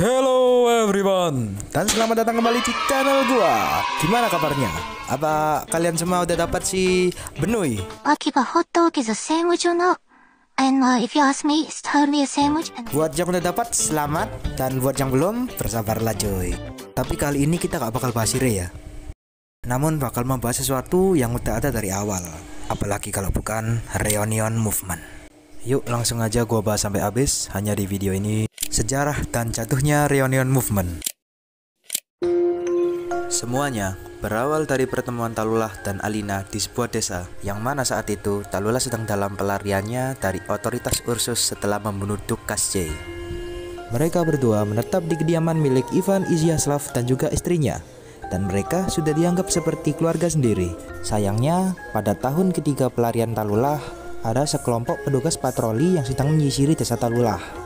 Hello everyone, dan selamat datang kembali di channel gua. Gimana kabarnya? Apa kalian semua udah dapat si Benoy? If you ask me, it's totally a sandwich. Buat yang udah dapat, selamat. Dan buat yang belum, bersabarlah coy. Tapi kali ini kita gak bakal bahas Ire ya. Namun bakal membahas sesuatu yang udah ada dari awal. Apalagi kalau bukan Reunion Movement. Yuk langsung aja gua bahas sampai habis hanya di video ini. Sejarah dan jatuhnya Reunion Movement. Semuanya berawal dari pertemuan Tallulah dan Alina di sebuah desa, yang mana saat itu Tallulah sedang dalam pelariannya dari otoritas Ursus setelah membunuh Duke Kascey. Mereka berdua menetap di kediaman milik Ivan Izyaslav dan juga istrinya, dan mereka sudah dianggap seperti keluarga sendiri. Sayangnya, pada tahun ketiga pelarian Tallulah, ada sekelompok petugas patroli yang sedang menyisiri desa Tallulah.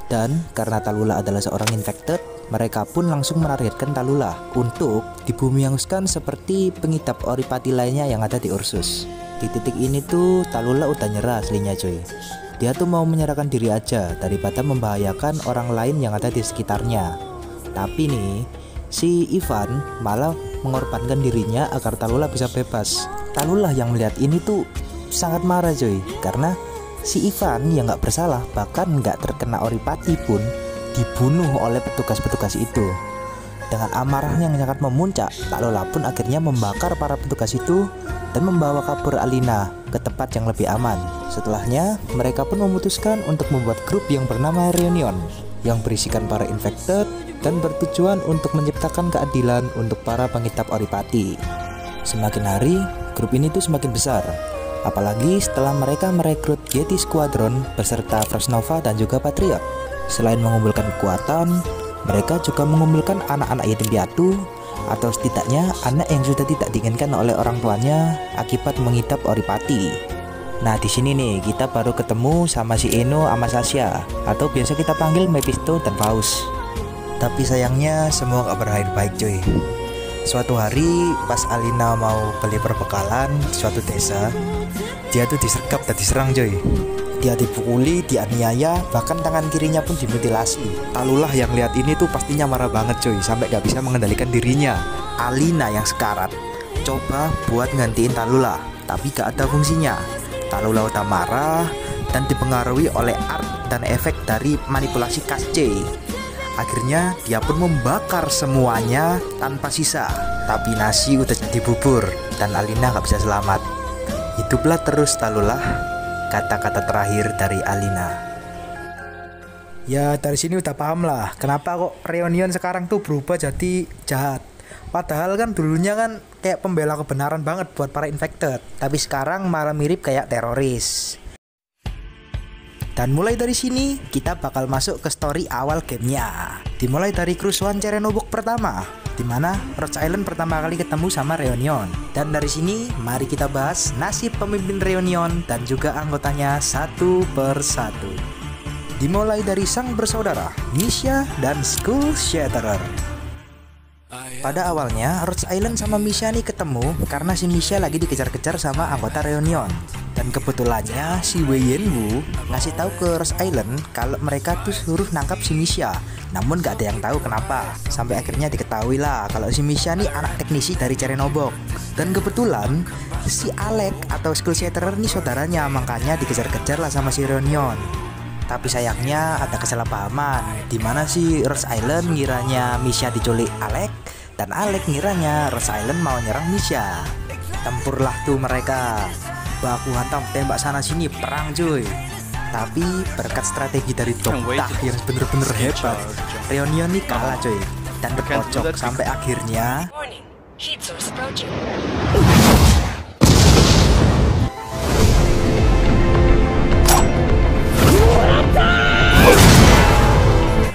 Dan karena Tallulah adalah seorang infected, mereka pun langsung menargetkan Tallulah untuk dibumianguskan seperti pengidap oripati lainnya yang ada di Ursus. Di titik ini tuh Tallulah udah nyerah aslinya cuy. Dia tuh mau menyerahkan diri aja daripada membahayakan orang lain yang ada di sekitarnya. Tapi nih, si Ivan malah mengorbankan dirinya agar Tallulah bisa bebas. Tallulah yang melihat ini tuh sangat marah cuy, karena si Ivan yang gak bersalah, bahkan gak terkena oripati pun dibunuh oleh petugas-petugas itu. Dengan amarahnya yang sangat memuncak, Tallulah pun akhirnya membakar para petugas itu dan membawa kabur Alina ke tempat yang lebih aman. Setelahnya, mereka pun memutuskan untuk membuat grup yang bernama Reunion, yang berisikan para infected dan bertujuan untuk menciptakan keadilan untuk para pengidap oripati. Semakin hari, grup ini tuh semakin besar. Apalagi setelah mereka merekrut Yeti Squadron beserta Frost Nova dan juga Patriot. Selain mengumpulkan kekuatan, mereka juga mengumpulkan anak-anak yatim piatu, atau setidaknya anak yang sudah tidak diinginkan oleh orang tuanya akibat mengidap oripati. Nah di sini nih kita baru ketemu sama si Eno sama Sasha, atau biasa kita panggil Mephisto dan Faust. Tapi sayangnya semua gak berakhir baik cuy. Suatu hari pas Alina mau beli perbekalan di suatu desa, dia tuh disergap dan diserang coy. Dia dipukuli, dianiaya, bahkan tangan kirinya pun dimutilasi. Tallulah yang lihat ini tuh pastinya marah banget coy, sampai gak bisa mengendalikan dirinya. Alina yang sekarat coba buat gantiin Tallulah, tapi gak ada fungsinya. Tallulah udah marah dan dipengaruhi oleh art dan efek dari manipulasi Kascey. Akhirnya dia pun membakar semuanya tanpa sisa. Tapi nasi udah jadi bubur dan Alina gak bisa selamat. Hiduplah terus Tallulah, kata-kata terakhir dari Alina. Ya dari sini udah paham lah kenapa kok Reunion sekarang tuh berubah jadi jahat. Padahal kan dulunya kan kayak pembela kebenaran banget buat para infected, tapi sekarang malah mirip kayak teroris. Dan mulai dari sini kita bakal masuk ke story awal gamenya. Dimulai dari kerusuhan Cerenobog pertama, dimana Rhodes Island pertama kali ketemu sama Reunion. Dan dari sini mari kita bahas nasib pemimpin Reunion dan juga anggotanya satu per satu. Dimulai dari sang bersaudara Misha dan Skull Shatterer. Pada awalnya Rhodes Island sama Misha nih ketemu karena si Misha lagi dikejar-kejar sama anggota Reunion. Dan kebetulannya si Wei Yenwu ngasih tahu ke Rhodes Island kalau mereka tuh suruh nangkap si Misha. Namun gak ada yang tahu kenapa. Sampai akhirnya diketahui lah kalau si Misha nih anak teknisi dari Cerenobog. Dan kebetulan si Alec atau Skull Shatterer nih saudaranya, makanya dikejar-kejar lah sama si Reunion. Tapi sayangnya ada kesalahpahaman, dimana si Rhodes Island ngiranya Misha diculik Alec, dan Alec ngiranya Rhodes Island mau nyerang Misha. Tempurlah tuh mereka, baku hantam tembak sana sini, perang cuy. Tapi berkat strategi dari Doktah yang bener-bener hebat, Reunion nih kalah cuy, dan terpojok sampai akhirnya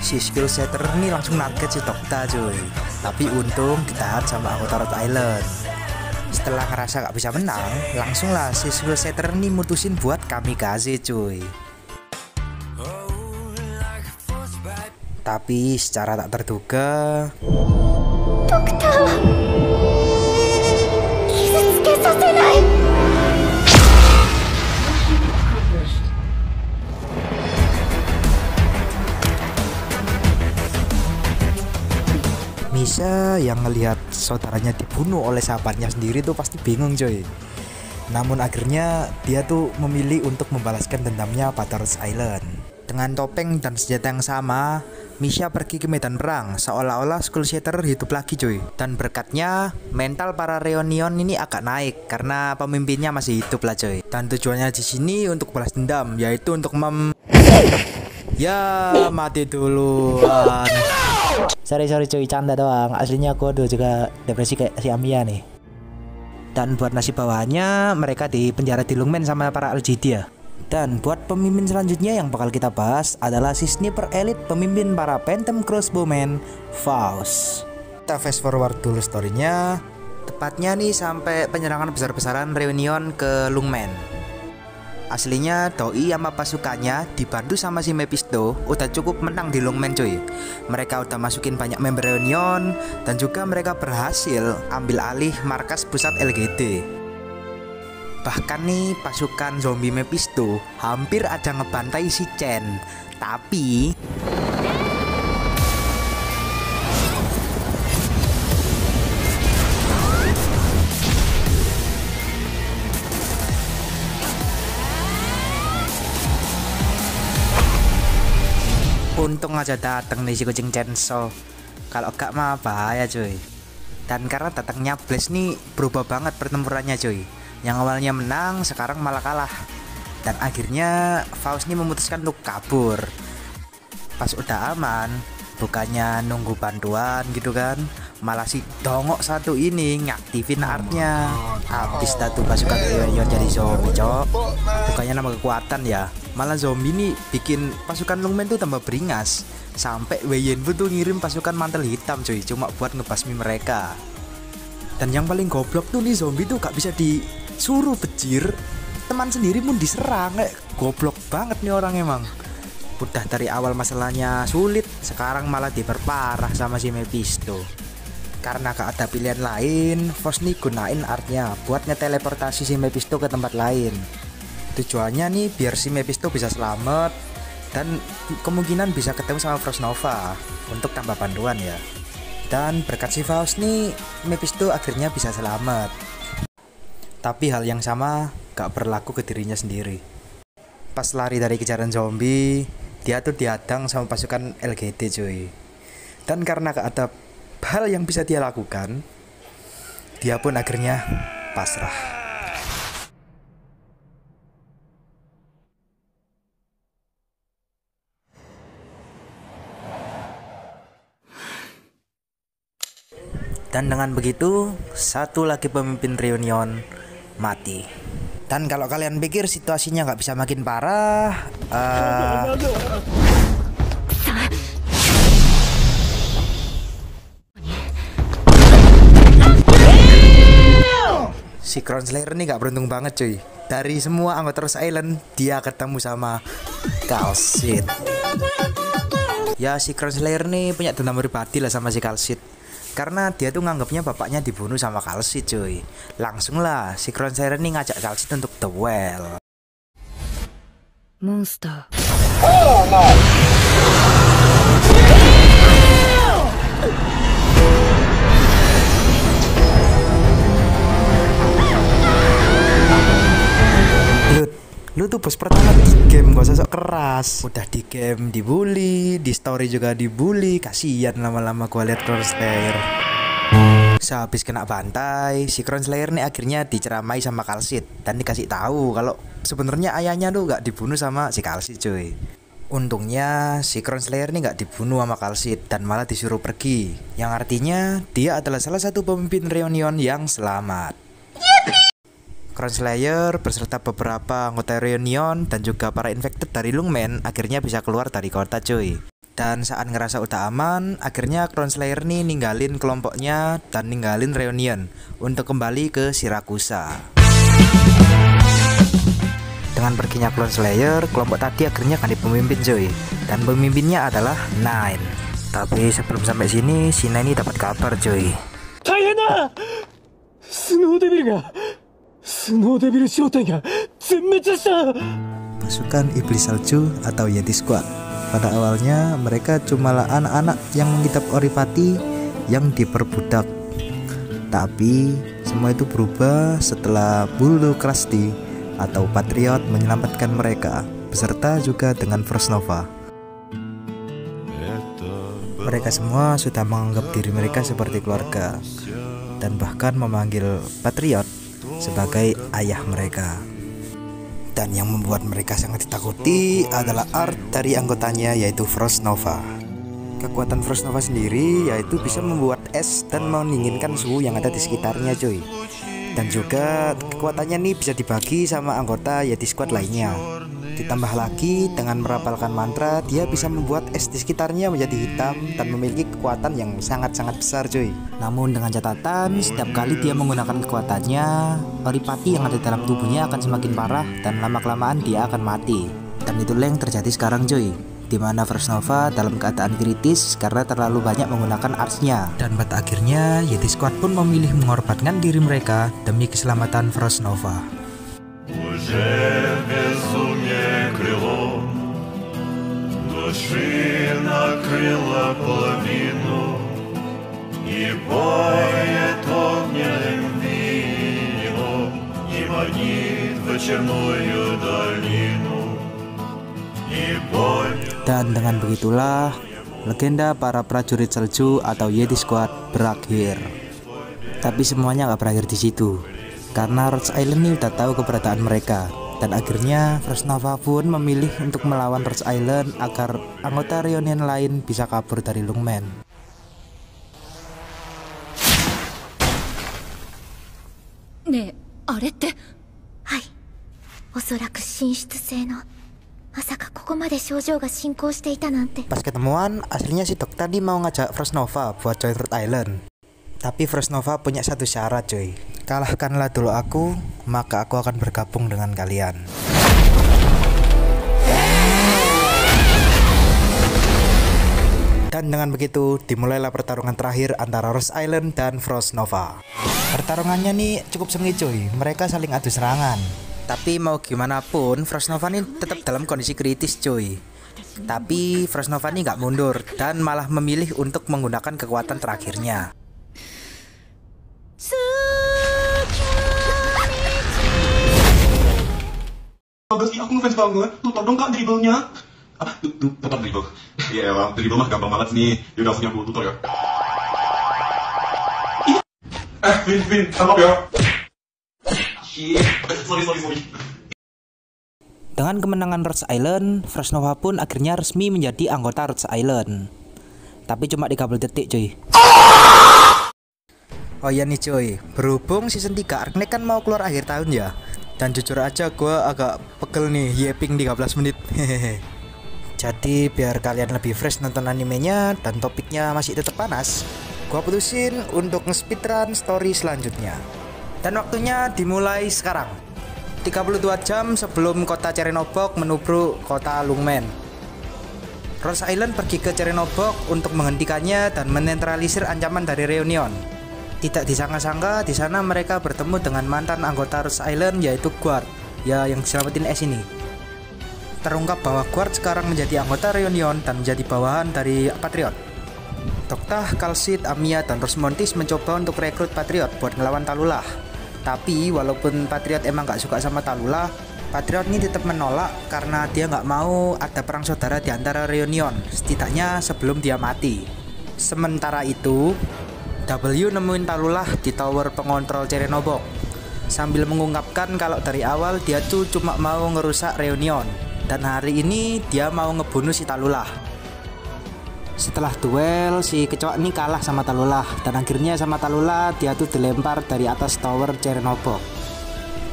si Skull Shatterer nih langsung target si Doktah cuy. Tapi untung ditahan sama anggota Rhodes Island. Setelah ngerasa gak bisa menang, langsung lah si Skull Shatterer nih mutusin buat kamikaze cuy. Tapi secara tak terduga, Doktah, Misha yang ngelihat saudaranya dibunuh oleh sahabatnya sendiri tuh pasti bingung coy. Namun akhirnya dia tuh memilih untuk membalaskan dendamnya pada Rose Island. Dengan topeng dan senjata yang sama, Misha pergi ke medan perang seolah-olah Skull Shatter hidup lagi cuy. Dan berkatnya mental para Reunion ini agak naik karena pemimpinnya masih hidup lah cuy. Dan tujuannya di sini untuk balas dendam, yaitu untuk ya mati duluan. Sorry cuy, canda doang. Aslinya aku juga depresi kayak si Amia nih. Dan buat nasib bawahnya, mereka di penjara di Lungmen sama para Algidia. Dan buat pemimpin selanjutnya yang bakal kita bahas adalah si sniper elite pemimpin para Phantom Crossbowmen, Faust. Kita fast forward dulu storynya. Tepatnya nih sampai penyerangan besar-besaran Reunion ke Lungmen. Aslinya Doi sama pasukannya dibantu sama si Mephisto udah cukup menang di Lungmen cuy. Mereka udah masukin banyak member Reunion dan juga mereka berhasil ambil alih markas pusat LGD. Bahkan nih pasukan zombie Mephisto hampir aja ngebantai si Chen. Tapi untung aja datang nih si kucing Chainsaw. Kalau gak mah bahaya cuy. Dan karena datangnya Blaze nih berubah banget pertempurannya cuy. Yang awalnya menang sekarang malah kalah. Dan akhirnya Faust nih memutuskan untuk kabur. Pas udah aman, bukannya nunggu bantuan gitu kan, malah si dongok satu ini ngaktifin artnya. Habis satu pasukan Reunion jadi zombie cok. Bukannya nama kekuatan ya, malah zombie nih bikin pasukan Lungmen tuh tambah beringas. Sampai Wei Yanfu tuh ngirim pasukan mantel hitam cuy, cuma buat ngebasmi mereka. Dan yang paling goblok tuh nih zombie tuh gak bisa disuruh bejir, teman sendiri pun diserang. Goblok banget nih orang emang. Udah dari awal masalahnya sulit, sekarang malah diperparah sama si Mephisto. Karena gak ada pilihan lain, Faust nih gunain artnya buat ngeteleportasi si Mephisto ke tempat lain. Tujuannya nih biar si Mephisto bisa selamat dan kemungkinan bisa ketemu sama Frost Nova untuk tambah bantuan ya. Dan berkat si Faust nih, Mephisto akhirnya bisa selamat. Tapi hal yang sama gak berlaku ke dirinya sendiri. Pas lari dari kejaran zombie, dia tuh dihadang sama pasukan LGD cuy. Dan karena gak ada hal yang bisa dia lakukan, dia pun akhirnya pasrah. Dan dengan begitu, satu lagi pemimpin Reunion mati. Dan kalau kalian pikir situasinya nggak bisa makin parah, si Crown Slayer ini nggak beruntung banget cuy. Dari semua anggota Rose Island, dia ketemu sama Kalsit. Ya si Crown Slayer nih punya dendam pribadi lah sama si Kalsit. Karena dia tuh nganggapnya bapaknya dibunuh sama Kalsit cuy. Langsung lah si Crown Slayer ini ngajak Kalsit untuk duel. Monster. Lu tuh bos pertama di game, gak usah sok keras. Udah di game dibully, di story juga dibully. Kasian lama-lama gua liat Crown Slayer. Sehabis kena bantai, si Crown Slayer nih akhirnya diceramai sama Kalsit dan dikasih tahu kalau sebenarnya ayahnya tuh gak dibunuh sama si Kalsit cuy. Untungnya si Crown Slayer nih gak dibunuh sama Kalsit dan malah disuruh pergi. Yang artinya dia adalah salah satu pemimpin Reunion yang selamat. Crown Slayer beserta beberapa anggota Reunion dan juga para infected dari Lungmen akhirnya bisa keluar dari kota cuy. Dan saat ngerasa udah aman, akhirnya Crown Slayer nih ninggalin kelompoknya dan ninggalin Reunion untuk kembali ke Siracusa. Dengan perginya Crown Slayer, kelompok tadi akhirnya ganti pemimpin cuy. Dan pemimpinnya adalah Nine. Tapi sebelum sampai sini, si Nine ini dapat kabar cuy. Pasukan Iblis Salju atau Yeti Squad. Pada awalnya mereka cumalah anak-anak yang mengidap oripati yang diperbudak. Tapi semua itu berubah setelah Blue Krusty atau Patriot menyelamatkan mereka, beserta juga dengan Frost Nova. Mereka semua sudah menganggap diri mereka seperti keluarga dan bahkan memanggil Patriot sebagai ayah mereka. Dan yang membuat mereka sangat ditakuti adalah art dari anggotanya, yaitu Frost Nova. Kekuatan Frost Nova sendiri yaitu bisa membuat es dan mendinginkan suhu yang ada di sekitarnya, cuy. Dan juga kekuatannya nih bisa dibagi sama anggota Yeti Squad lainnya. Ditambah lagi dengan merapalkan mantra, dia bisa membuat es di sekitarnya menjadi hitam dan memiliki kekuatan yang sangat-sangat besar, cuy. Namun dengan catatan, setiap kali dia menggunakan kekuatannya, oripati yang ada dalam tubuhnya akan semakin parah dan lama-kelamaan dia akan mati. Dan itulah yang terjadi sekarang, cuy, di mana Frost Nova dalam keadaan kritis karena terlalu banyak menggunakan arts-nya. Dan pada akhirnya Yeti Squad pun memilih mengorbankan diri mereka demi keselamatan Frost Nova. Dan dengan begitulah legenda para prajurit salju atau Yeti Squad berakhir. Tapi semuanya gak berakhir di situ, karena Rhodes Island ini udah tahu keberadaan mereka. Dan akhirnya Frost Nova pun memilih untuk melawan Rhodes Island agar anggota reunion lain bisa kabur dari Lungmen. ねえ、あれって。はい。おそらく滲出性の。まさかここまで症状が進行していたなんて。 Pas ketemuan, aslinya si dokter nih mau ngajak Frost Nova buat join Rhodes Island. Tapi Frost Nova punya satu syarat, cuy. Kalahkanlah dulu aku, maka aku akan bergabung dengan kalian. Dan dengan begitu dimulailah pertarungan terakhir antara Rhodes Island dan Frost Nova. Pertarungannya nih cukup sengit, cuy. Mereka saling adu serangan. Tapi mau gimana pun Frost Nova nih tetap dalam kondisi kritis, cuy. Tapi Frost Nova nih nggak mundur dan malah memilih untuk menggunakan kekuatan terakhirnya. Bagus, aku ngefans banget. Tuh, tolong kak dribblenya. Apa? Tuh, tetap dribble. Iya lah, dribble mah gampang banget nih. Yaudah, aku punya tutor ya. Vin, tangkap ya. Sorry. Dengan kemenangan Rhodes Island, Frost Nova pun akhirnya resmi menjadi anggota Rhodes Island. Tapi cuma 30 detik, cuy. Oh iya nih, cuy. Berhubung season 3 Arknight kan mau keluar akhir tahun ya. Dan jujur aja gue agak pegel nih yapping 13 menit. Jadi biar kalian lebih fresh nonton animenya dan topiknya masih tetap panas, gue putusin untuk nge-speedrun story selanjutnya. Dan waktunya dimulai sekarang. 32 jam sebelum kota Cerenobog menubruk kota Lungmen. Rhodes Island pergi ke Cerenobog untuk menghentikannya dan menetralisir ancaman dari Reunion. Tidak disangka-sangka di sana mereka bertemu dengan mantan anggota Rhodes Island, yaitu Guard, ya yang selamatin es ini. Terungkap bahwa Guard sekarang menjadi anggota Reunion dan menjadi bawahan dari Patriot. Dr. Kalsid, Amiya, dan Rosmontis mencoba untuk rekrut Patriot buat ngelawan Talulah. Tapi walaupun Patriot emang gak suka sama Talulah, Patriot ini tetap menolak karena dia gak mau ada perang saudara di antara Reunion, setidaknya sebelum dia mati. Sementara itu, W nemuin Talulah di tower pengontrol Cerenobog sambil mengungkapkan kalau dari awal dia tuh cuma mau ngerusak Reunion dan hari ini dia mau ngebunuh si Talulah. Setelah duel, si kecoak ini kalah sama Talulah dan akhirnya sama Talulah dia tuh dilempar dari atas tower Cerenobog.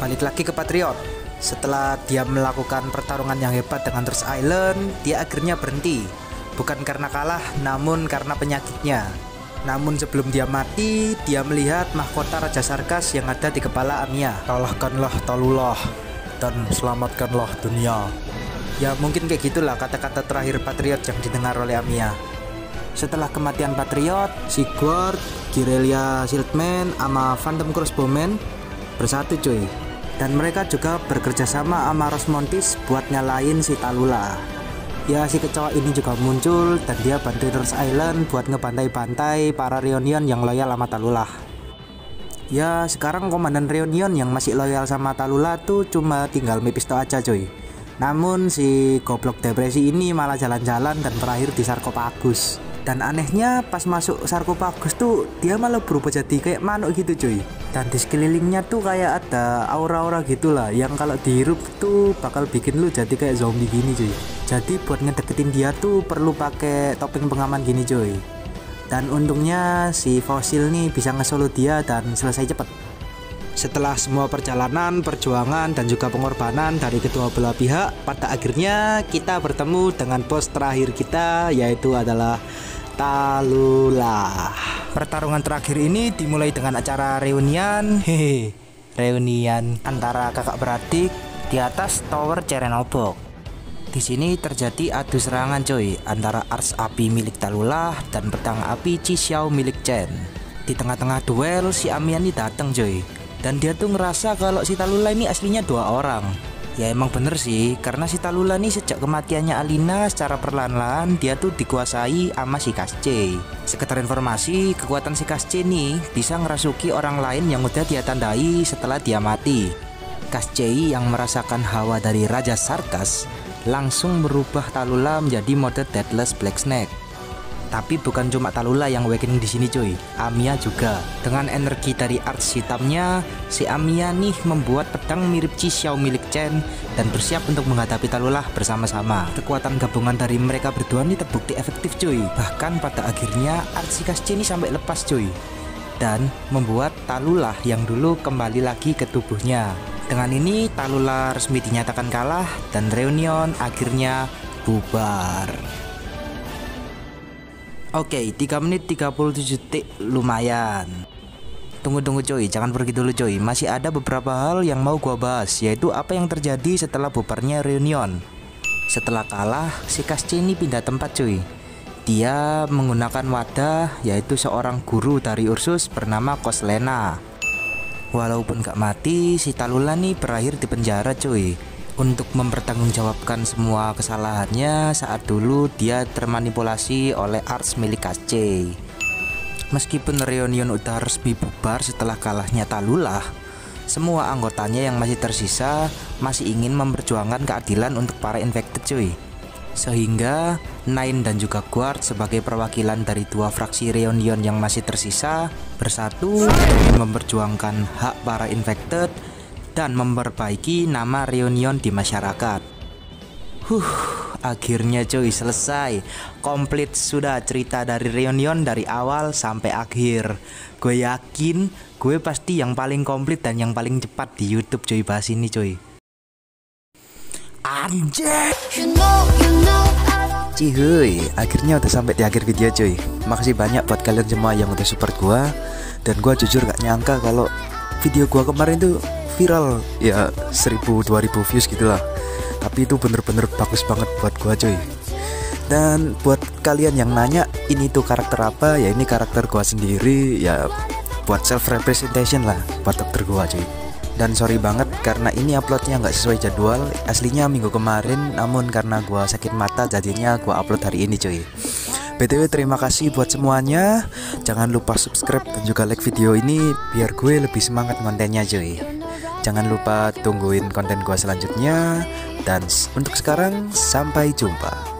Balik lagi ke Patriot. Setelah dia melakukan pertarungan yang hebat dengan Rhodes Island, dia akhirnya berhenti. Bukan karena kalah, namun karena penyakitnya. Namun sebelum dia mati, dia melihat mahkota Raja Sarkas yang ada di kepala Amiya. Kalahkanlah Talulah dan selamatkanlah dunia. Ya mungkin kayak gitulah kata-kata terakhir Patriot yang didengar oleh Amiya. Setelah kematian Patriot, si Guard, Girelia Shieldman, sama Phantom Crossbowman bersatu, cuy. Dan mereka juga bekerja sama sama Rosmontis buat nyalain si Talulah. Ya si kecoa ini juga muncul dan dia bantuin Rose Island buat ngebantai-bantai para Reunion yang loyal sama Tallulah. Ya sekarang komandan Reunion yang masih loyal sama Tallulah tuh cuma tinggal Mephisto aja coy. Namun si goblok depresi ini malah jalan-jalan dan berakhir di Sarcophagus. Dan anehnya pas masuk Sarcophagus tuh dia malah berubah jadi kayak manuk gitu cuy. Dan di sekelilingnya tuh kayak ada aura-aura gitulah yang kalau dihirup tuh bakal bikin lu jadi kayak zombie gini cuy. Jadi buat ngedeketin dia tuh perlu pakai topeng pengaman gini cuy. Dan untungnya si fosil nih bisa ngesolo dia dan selesai cepet. Setelah semua perjalanan, perjuangan, dan juga pengorbanan dari kedua belah pihak, pada akhirnya kita bertemu dengan bos terakhir kita, yaitu adalah Tallulah. Pertarungan terakhir ini dimulai dengan acara reunian, reunian antara kakak beradik di atas tower Cerenobog. Di sini terjadi adu serangan coy antara ars api milik Tallulah dan pedang api Chi Xiao milik Chen. Di tengah-tengah duel si Amiya nih dateng coy. Dan dia tuh ngerasa kalau si Tallulah ini aslinya 2 orang. Ya emang bener sih, karena si Tallulah ini sejak kematiannya Alina secara perlahan-lahan dia tuh dikuasai sama si Kasce. Sekedar informasi, kekuatan si Kasce nih bisa ngerasuki orang lain yang udah dia tandai setelah dia mati. Kasce yang merasakan hawa dari Raja Sarkas langsung merubah Tallulah menjadi mode Deathless Black Snake. Tapi bukan cuma Tallulah yang awakening di sini cuy, Amiya juga. Dengan energi dari ars hitamnya, si Amiya nih membuat pedang mirip Chi Xiao milik Chen dan bersiap untuk menghadapi Tallulah bersama-sama. Kekuatan gabungan dari mereka berdua nih terbukti efektif cuy. Bahkan pada akhirnya ars si Kasce ini sampai lepas cuy. Dan membuat Tallulah yang dulu kembali lagi ke tubuhnya. Dengan ini Tallulah resmi dinyatakan kalah dan reunion akhirnya bubar. Oke, 3 menit 37 detik lumayan. Tunggu coy, jangan pergi dulu coy. Masih ada beberapa hal yang mau gua bahas, yaitu apa yang terjadi setelah bubarnya reunion. Setelah kalah, si Kasce ini pindah tempat cuy. Dia menggunakan wadah, yaitu seorang guru dari Ursus bernama Coslena. Walaupun gak mati, si Tallulah nih berakhir di penjara cuy. Untuk mempertanggungjawabkan semua kesalahannya saat dulu dia termanipulasi oleh ars milik Kasce. Meskipun reunion udah resmi bubar setelah kalahnya Tallulah, semua anggotanya yang masih tersisa masih ingin memperjuangkan keadilan untuk para infected cuy. Sehingga Nine dan juga Guard sebagai perwakilan dari 2 fraksi reunion yang masih tersisa bersatu demi memperjuangkan hak para infected dan memperbaiki nama reunion di masyarakat. Akhirnya cuy selesai. Komplit sudah cerita dari reunion dari awal sampai akhir. Gue yakin gue pasti yang paling komplit dan yang paling cepat di YouTube cuy bahas ini cuy. Anjir. Cihuy, akhirnya udah sampai di akhir video cuy. Makasih banyak buat kalian semua yang udah support gue. Dan gue jujur gak nyangka kalau video gue kemarin tuh viral, ya 1000-2000 views gitulah. Tapi itu bener-bener bagus banget buat gua cuy. Dan buat kalian yang nanya ini tuh karakter apa, ya ini karakter gua sendiri, ya buat self representation lah buat karakter gua cuy. Dan sorry banget karena ini uploadnya nggak sesuai jadwal. Aslinya minggu kemarin, namun karena gua sakit mata jadinya gua upload hari ini cuy. BTW terima kasih buat semuanya. Jangan lupa subscribe dan juga like video ini biar gue lebih semangat kontennya cuy. Jangan lupa tungguin konten gua selanjutnya. Dan untuk sekarang sampai jumpa.